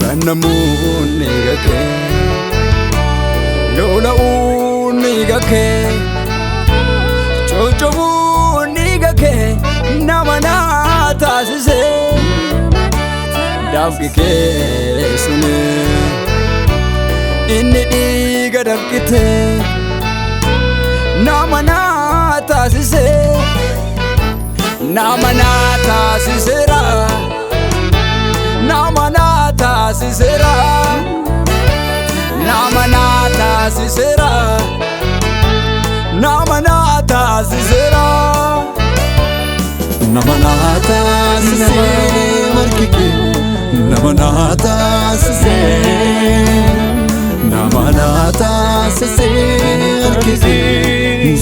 Gannamuun nigake lola'uun nigake cocobuun nigake nama na taasise dafqi kee suni inni dhiiga dafqite nama na taasise nama na taasisera nama na taasisera nama na taasisera nama na taasisera nama na taasise markike nama na taasise nama na taasise markike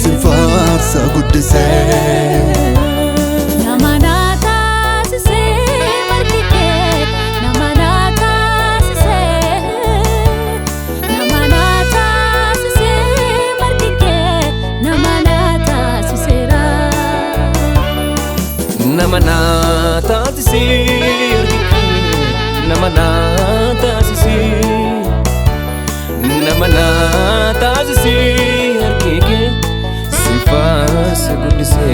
sifarsa guddise Namana taasise namana taasise namana taasise harkike sifaarsa guddise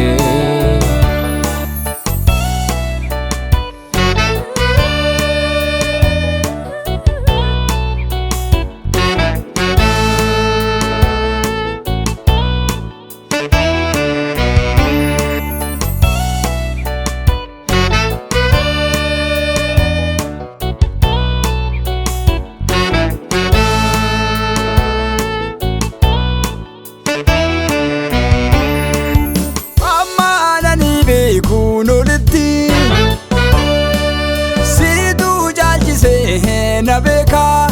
nabeka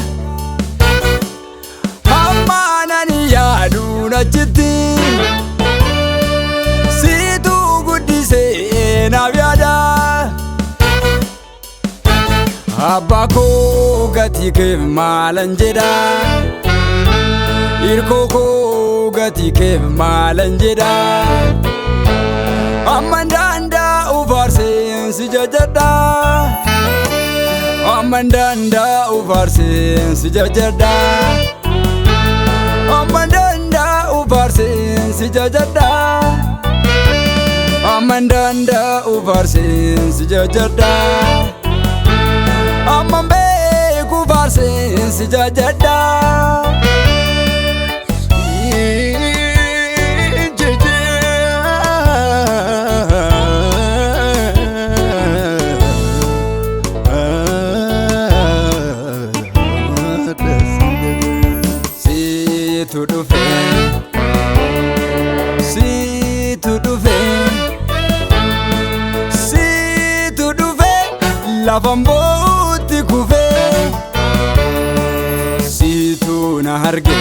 hammanani yaaduna jitti situ guddise nabyada abbako gati ke maalan jedha irkoko gati ke maalan jedha ammandanda ufarsen si jajada Amandanda ufarsen si jajada Amandanda ufarsen si jajada Amandanda ufarsen si jajada Amambe ufarsen si jajada Lafambooti kufe situ na harge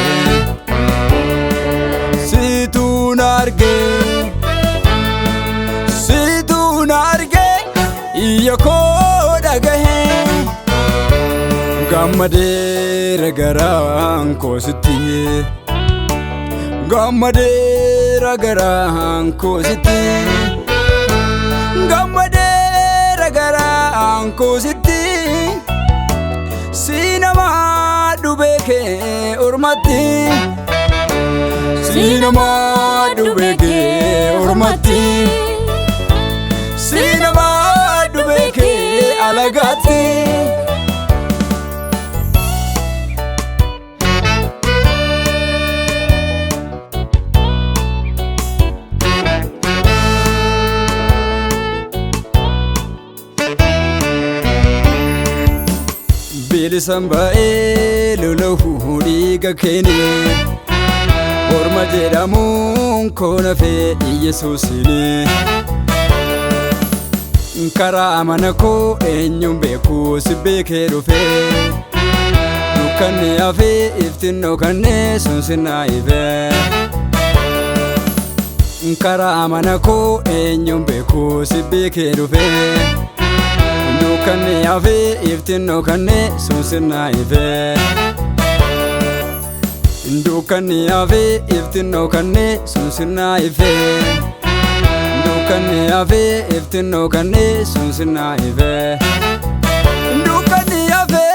situ na harge situ na harge iyako dagahe gammade ragaran ko sitti gammade ragaran ko sitti gammade Anko sitti sinama dubeke urmati sinama dubeke urmati sinama dubeke alagati Bilisambae lolohu diga kene Orma jedhamuun kona fe Yesuusine Karaa mana koo eenyuun beeku si beekee dhufe Dukkanni hafe iftinnoo kannee sun sinaa ife Karaa mana koo eenyuun beeku si beekee dhufe Dukkanni hafe iftinnoo kannee sun sinaa ife Dukkanni hafe iftinnoo kannee sun sinaa ife Dukkanni hafe iftinnoo kannee sun sinaa ife Dukkanni hafe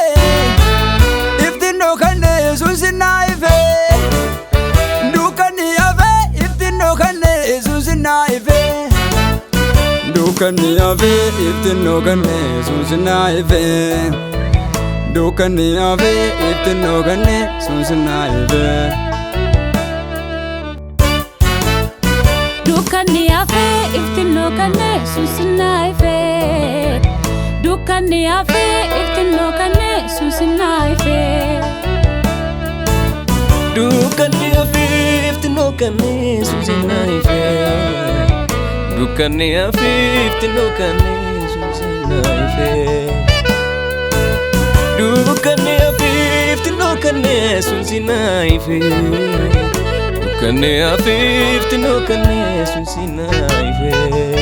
Dukkanni hafee iftinnoo kannee sun sinnaa ifee. Dukkanni hafee iftinnoo kannee sun sinnaa ifee. Dukkanni hafee iftinnoo kannee sun sinnaa ifee. Dukkanni hafee iftinnoo kannee sun sinnaa ifee. Dukkanni hafee iftinnoo kannee sun sinnaa ifee. Dukkanni hafee iftinnoo kannee sun sinnaa ifee. Dukkanni hafee iftinnoo kannee sun sinnaa ifee. Dukkanni hafee iftinnoo kannee sun sinnaa ifee.